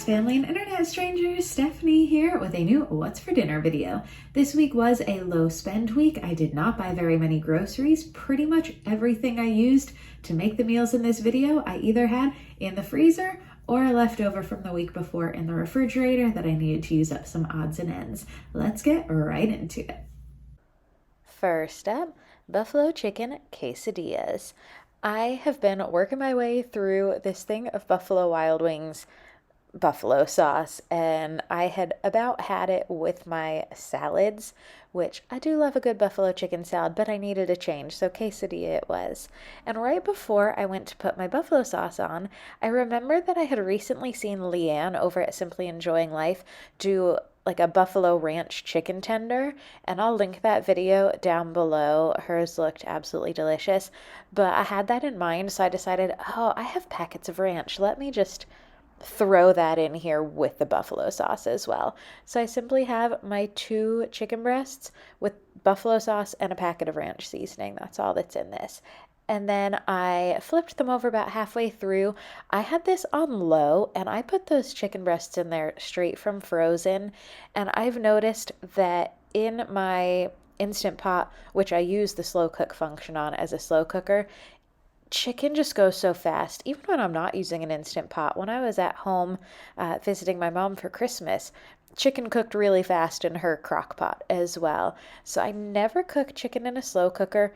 Greetings family and internet strangers, Stephanie here with a new What's for Dinner video. This week was a low spend week. I did not buy very many groceries. Pretty much everything I used to make the meals in this video I either had in the freezer or left over from the week before in the refrigerator that I needed to use up some odds and ends. Let's get right into it. First up, buffalo chicken quesadillas. I have been working my way through this thing of Buffalo Wild Wings buffalo sauce, and I had about had it with my salads, which I do love a good buffalo chicken salad, but I needed a change, so quesadilla it was. And right before I went to put my buffalo sauce on, I remembered that I had recently seen Leanne over at Simply Enjoying Life do like a buffalo ranch chicken tender, and I'll link that video down below. Hers looked absolutely delicious, but I had that in mind, so I decided, oh, I have packets of ranch. Let me just throw that in here with the buffalo sauce as well. So I simply have my 2 chicken breasts with buffalo sauce and a packet of ranch seasoning. That's all that's in this. And then I flipped them over about halfway through. I had this on low, and I put those chicken breasts in there straight from frozen. And I've noticed that in my Instant Pot, which I use the slow cook function on as a slow cooker, chicken just goes so fast, even when I'm not using an Instant Pot. When I was at home visiting my mom for Christmas, chicken cooked really fast in her crock pot as well. So I never cook chicken in a slow cooker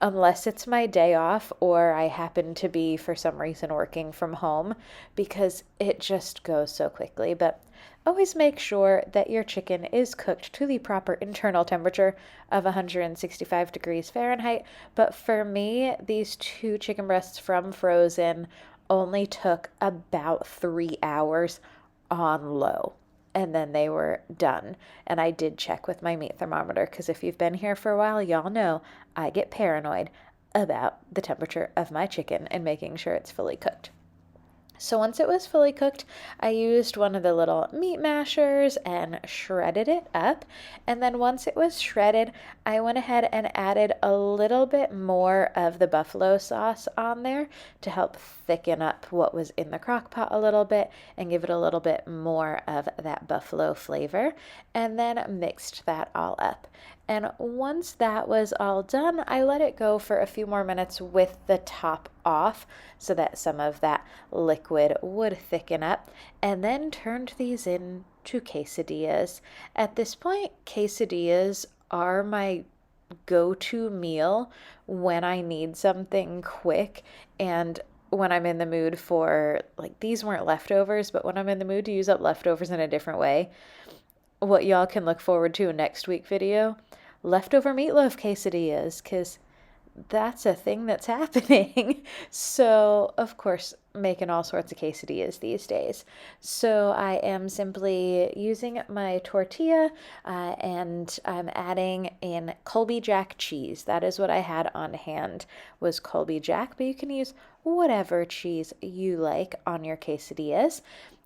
unless it's my day off or I happen to be, for some reason, working from home, because it just goes so quickly. But always make sure that your chicken is cooked to the proper internal temperature of 165 degrees Fahrenheit. But for me, these 2 chicken breasts from frozen only took about 3 hours on low, and then they were done. And I did check with my meat thermometer, because if you've been here for a while, y'all know I get paranoid about the temperature of my chicken and making sure it's fully cooked. So once it was fully cooked, I used one of the little meat mashers and shredded it up. And then once it was shredded, I went ahead and added a little bit more of the buffalo sauce on there to help thicken up what was in the crock pot a little bit and give it a little bit more of that buffalo flavor, and then mixed that all up. And once that was all done, I let it go for a few more minutes with the top off so that some of that liquid would thicken up, and then turned these into quesadillas. At this point, quesadillas are my go-to meal when I need something quick and when I'm in the mood for, like, these weren't leftovers, but when I'm in the mood to use up leftovers in a different way. What y'all can look forward to in next week video, leftover meatloaf quesadillas, because that's a thing that's happening. So, of course, making all sorts of quesadillas these days. So I am simply using my tortilla and I'm adding in Colby Jack cheese. That is what I had on hand, was Colby Jack, but you can use whatever cheese you like on your quesadillas.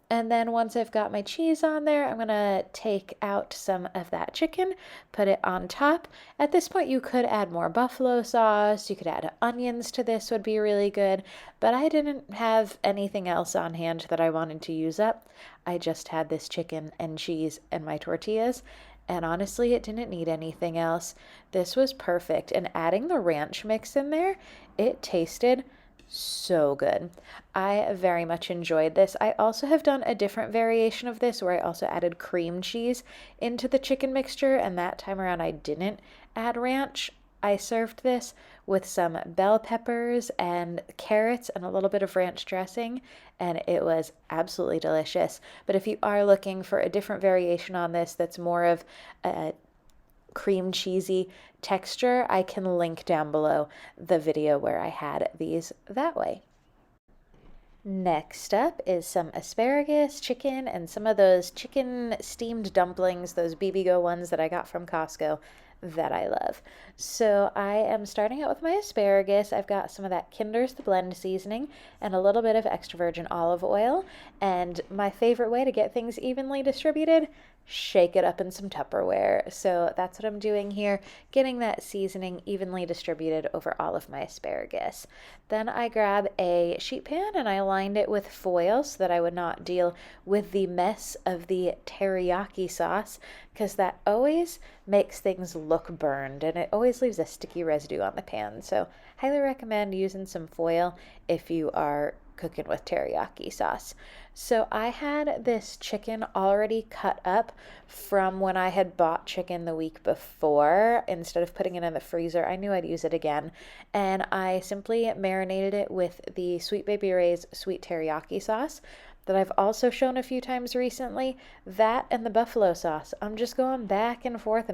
And then once I've got my cheese on there, I'm going to take out some of that chicken, put it on top. At this point, you could add more buffalo sauce. You could add onions to this, would be really good. But I didn't have anything else on hand that I wanted to use up. I just had this chicken and cheese and my tortillas. And honestly, it didn't need anything else. This was perfect. And adding the ranch mix in there, it tasted so good. I very much enjoyed this. I also have done a different variation of this where I also added cream cheese into the chicken mixture, and that time around I didn't add ranch. I served this with some bell peppers and carrots and a little bit of ranch dressing, and it was absolutely delicious. But if you are looking for a different variation on this that's more of a cream cheesy texture, I can link down below the video where I had these that way. Next up is some asparagus, chicken, and some of those chicken steamed dumplings, those BB-Go ones that I got from Costco that I love. So I am starting out with my asparagus. I've got some of that Kinder's The Blend seasoning and a little bit of extra virgin olive oil. And my favorite way to get things evenly distributed, shake it up in some Tupperware. So that's what I'm doing here, getting that seasoning evenly distributed over all of my asparagus. Then I grab a sheet pan and I lined it with foil so that I would not deal with the mess of the teriyaki sauce, because that always makes things look burned and it always leaves a sticky residue on the pan. So highly recommend using some foil if you are cooking with teriyaki sauce. So I had this chicken already cut up from when I had bought chicken the week before. Instead of putting it in the freezer, I knew I'd use it again. And I simply marinated it with the Sweet Baby Ray's sweet teriyaki sauce that I've also shown a few times recently, that and the buffalo sauce. I'm just going back and forth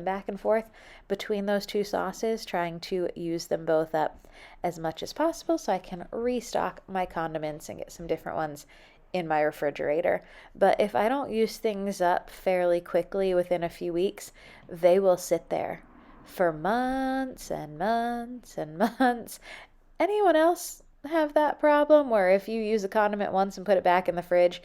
between those two sauces, trying to use them both up as much as possible so I can restock my condiments and get some different ones in my refrigerator. But if I don't use things up fairly quickly within a few weeks, they will sit there for months and months and months. Anyone else have that problem where if you use a condiment once and put it back in the fridge,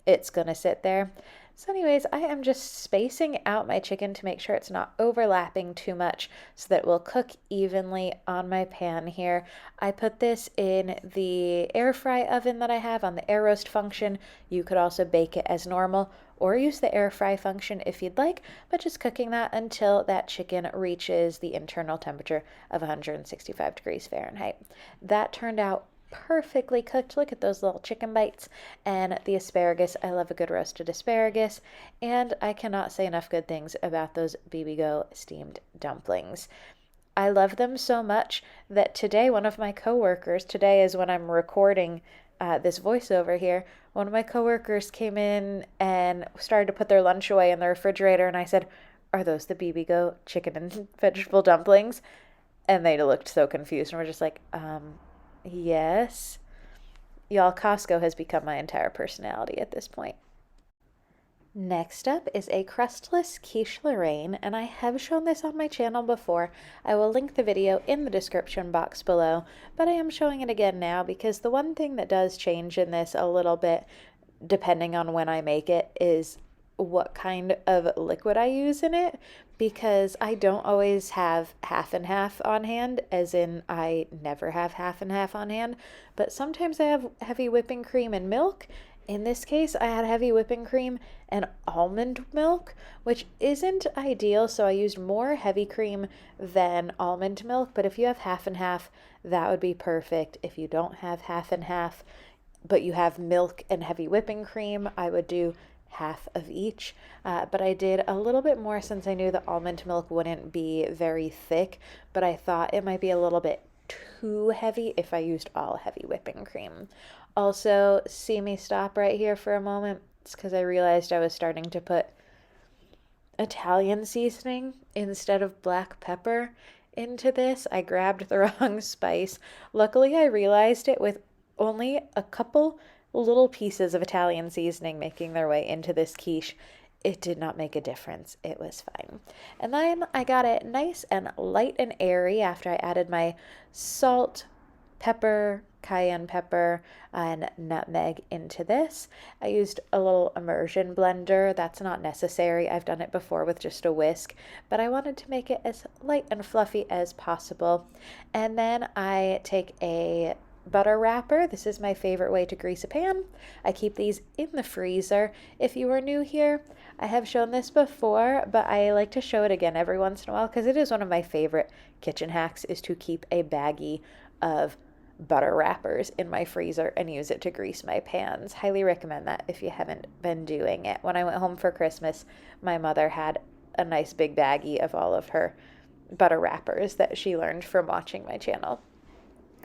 it's gonna sit there? So anyways, I am just spacing out my chicken to make sure it's not overlapping too much so that it will cook evenly on my pan here. I put this in the air fry oven that I have on the air roast function. You could also bake it as normal or use the air fry function if you'd like, but just cooking that until that chicken reaches the internal temperature of 165 degrees Fahrenheit. That turned out perfectly cooked. Look at those little chicken bites. And the asparagus, I love a good roasted asparagus, and I cannot say enough good things about those Bibigo steamed dumplings. I love them so much that today one of my coworkers, today is when I'm recording this voiceover here, one of my coworkers came in and started to put their lunch away in the refrigerator, and I said, "Are those the Bibigo chicken and vegetable dumplings?" And they looked so confused and were just like, yes. Y'all, Costco has become my entire personality at this point. Next up is a Crustless Quiche Lorraine, and I have shown this on my channel before. I will link the video in the description box below, but I am showing it again now because the one thing that does change in this a little bit, depending on when I make it, is what kind of liquid I use in it, because I don't always have half and half on hand, as in I never have half and half on hand, but sometimes I have heavy whipping cream and milk. In this case, I had heavy whipping cream and almond milk, which isn't ideal, so I used more heavy cream than almond milk, but if you have half and half, that would be perfect. If you don't have half and half, but you have milk and heavy whipping cream, I would do half of each, but I did a little bit more since I knew the almond milk wouldn't be very thick, but I thought it might be a little bit too heavy if I used all heavy whipping cream. Also, see me stop right here for a moment. It's because I realized I was starting to put Italian seasoning instead of black pepper into this. I grabbed the wrong spice. Luckily, I realized it with only a couple little pieces of Italian seasoning making their way into this quiche. It did not make a difference. It was fine. And then I got it nice and light and airy after I added my salt, pepper, cayenne pepper, and nutmeg into this. I used a little immersion blender. That's not necessary. I've done it before with just a whisk, but I wanted to make it as light and fluffy as possible. And then I take a butter wrapper. This is my favorite way to grease a pan. I keep these in the freezer. If you are new here, I have shown this before, but I like to show it again every once in a while because it is one of my favorite kitchen hacks, is to keep a baggie of butter wrappers in my freezer and use it to grease my pans. Highly recommend that if you haven't been doing it. When I went home for Christmas, my mother had a nice big baggie of all of her butter wrappers that she learned from watching my channel.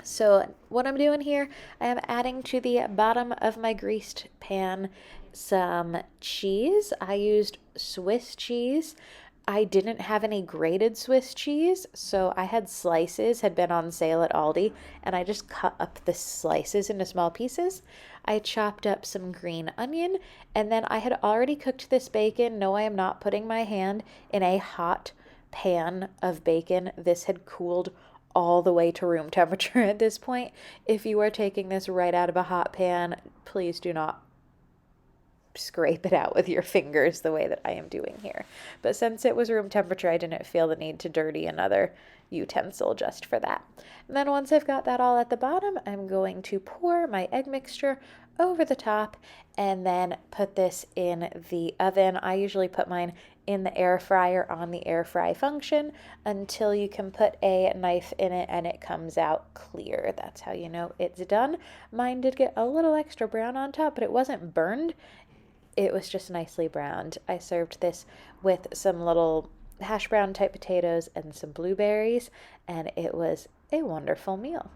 So what I'm doing here, I am adding to the bottom of my greased pan some cheese. I used Swiss cheese. I didn't have any grated Swiss cheese, so I had slices, had been on sale at Aldi, and I just cut up the slices into small pieces. I chopped up some green onion, and then I had already cooked this bacon. No, I am not putting my hand in a hot pan of bacon. This had cooled all the way to room temperature at this point. If you are taking this right out of a hot pan, please do not scrape it out with your fingers the way that I am doing here. But since it was room temperature, I didn't feel the need to dirty another utensil just for that. And then once I've got that all at the bottom, I'm going to pour my egg mixture over the top and then put this in the oven. I usually put mine in the air fryer on the air fry function until you can put a knife in it and it comes out clear. That's how you know it's done. Mine did get a little extra brown on top, but it wasn't burned. It was just nicely browned. I served this with some little hash brown type potatoes and some blueberries, and it was a wonderful meal.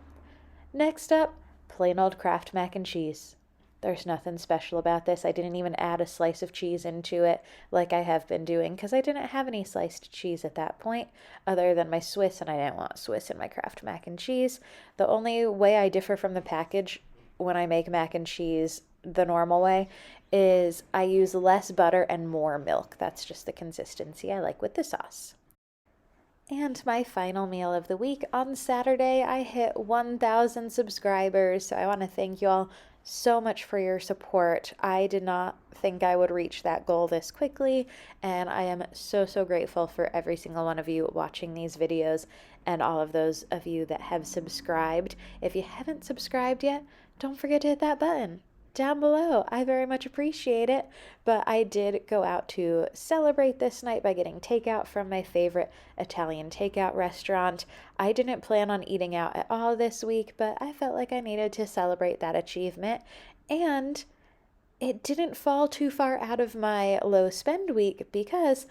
Next up, plain old Kraft mac and cheese. There's nothing special about this. I didn't even add a slice of cheese into it like I have been doing because I didn't have any sliced cheese at that point other than my Swiss, and I didn't want Swiss in my Kraft mac and cheese. The only way I differ from the package when I make mac and cheese the normal way is I use less butter and more milk. That's just the consistency I like with the sauce. And my final meal of the week, on Saturday, I hit 1,000 subscribers. So I want to thank you all so much for your support. I did not think I would reach that goal this quickly, and I am so, so grateful for every single one of you watching these videos and all of those of you that have subscribed. If you haven't subscribed yet, don't forget to hit that button down below. I very much appreciate it, but I did go out to celebrate this night by getting takeout from my favorite Italian takeout restaurant. I didn't plan on eating out at all this week, but I felt like I needed to celebrate that achievement, and it didn't fall too far out of my low spend week because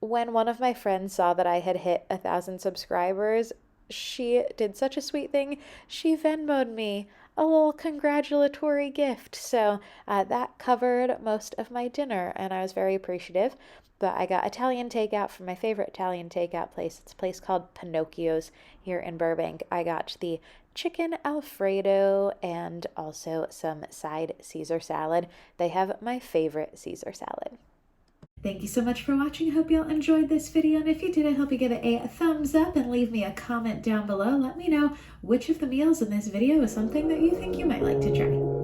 when one of my friends saw that I had hit 1,000 subscribers, she did such a sweet thing. She Venmo'd me a little congratulatory gift. So that covered most of my dinner, and I was very appreciative. But I got Italian takeout from my favorite Italian takeout place. It's a place called Pinocchio's here in Burbank. I got the chicken Alfredo and also some side Caesar salad. They have my favorite Caesar salad. Thank you so much for watching. I hope you all enjoyed this video, and if you did, I hope you give it a thumbs up and leave me a comment down below. Let me know which of the meals in this video is something that you think you might like to try.